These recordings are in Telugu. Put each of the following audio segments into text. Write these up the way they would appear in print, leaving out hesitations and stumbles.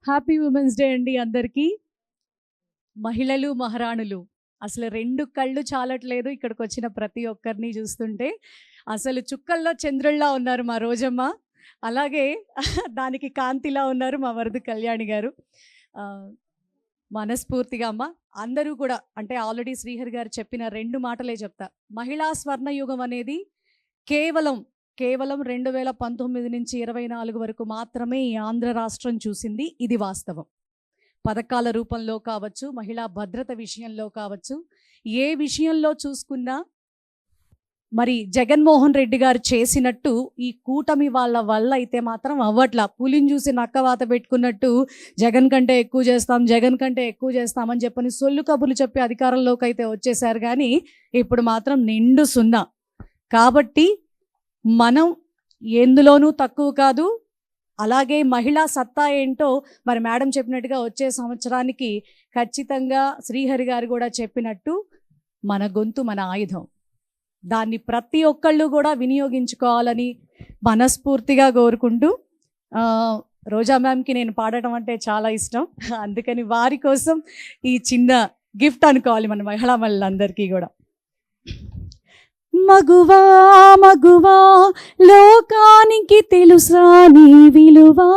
హ్యాపీ ఉమెన్స్ డే అండి అందరికీ. మహిళలు మహారాణులు అసలు రెండు కళ్ళు చాలట్లేదు ఇక్కడికి వచ్చిన ప్రతి ఒక్కరిని చూస్తుంటే. అసలు చుక్కల్లో చంద్రుల్లా ఉన్నారు మా రోజమ్మ, అలాగే దానికి కాంతిలా ఉన్నారు మా వరద కళ్యాణి గారు. మనస్ఫూర్తిగా అమ్మ అందరూ కూడా, అంటే ఆల్రెడీ శ్రీహరి గారు చెప్పిన రెండు మాటలే చెప్తా. మహిళా స్వర్ణయుగం అనేది కేవలం 2019 నుంచి 24 వరకు మాత్రమే ఈ ఆంధ్ర రాష్ట్రం చూసింది. ఇది వాస్తవం. పథకాల రూపంలో కావచ్చు, మహిళా భద్రత విషయంలో కావచ్చు, ఏ విషయంలో చూసుకున్నా మరి జగన్మోహన్ రెడ్డి గారు చేసినట్టు ఈ కూటమి వాళ్ళ వల్ల అయితే మాత్రం అవ్వట్లా. పులిని చూసి నక్కవాత పెట్టుకున్నట్టు జగన్ కంటే ఎక్కువ చేస్తామని చెప్పని సొల్లు కబుర్లు చెప్పి అధికారంలోకి అయితే వచ్చేసారు, కానీ ఇప్పుడు మాత్రం నిండు సున్నా. కాబట్టి మనం ఎందులోనూ తక్కువ కాదు. అలాగే మహిళా సత్తా ఏంటో మరి మేడం చెప్పినట్టుగా వచ్చే సంవత్సరానికి ఖచ్చితంగా శ్రీహరి గారు కూడా చెప్పినట్టు మన గొంతు మన ఆయుధం, దాన్ని ప్రతి ఒక్కళ్ళు కూడా వినియోగించుకోవాలని మనస్ఫూర్తిగా కోరుకుంటూ, రోజా మ్యామ్కి నేను పాడటం అంటే చాలా ఇష్టం, అందుకని వారి కోసం ఈ చిన్న గిఫ్ట్ అనుకోవాలి మన మహిళా మహిళలందరికీ కూడా. మగువా మగువా లోకానికి తెలుసా నీ విలువా,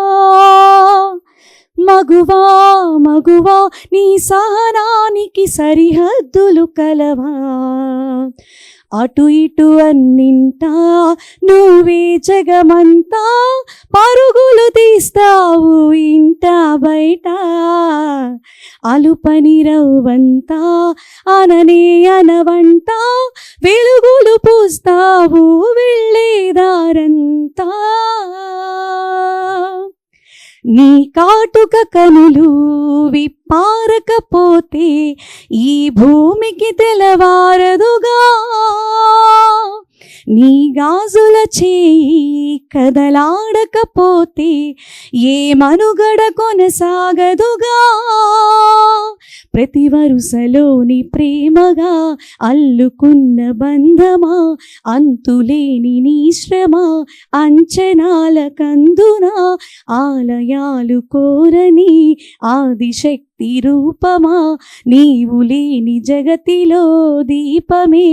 మగువా మగువా నీ సహనానికి సరిహద్దులు కలవా, అటు ఇటు అన్నింటా నువ్వే జగమంతా, పరుగులు తీస్తావు ఇంట బయట, అలుపని రవ్వంతా అననే అనవంట, వెలుగులు పూస్తావు వెళ్ళేదారంతా, నీ కాటుక కనులు విప్పారకపోతే ఈ భూమికి తెలవారదుగా, నీ గాజుల చేయి కదలాడకపోతే ఏ మనుగడ కొనసాగదుగా, ప్రతి వరుసలోని ప్రేమగా అల్లుకున్న బంధమా, అంతులేని నీ శ్రమ అంచనాల కందున, ఆలయాలు కోరని ఆదిశక్తి రూపమా, నీవు లేని జగతిలో దీపమే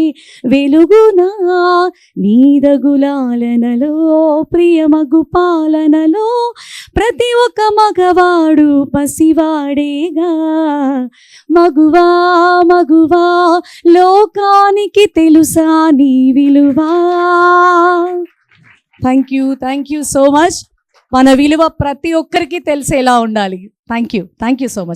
వెలుగునా, నీదగులాలనలో ప్రియమగు పాలనలో ప్రతి ఒక్క మగవాడు పసివాడేగా, మగువా మగువా లోకానికి తెలుసా నీ విలువా. Thank you so much. మన విలువ ప్రతి ఒక్కరికి తెలిసేలా ఉండాలి. Thank you so much.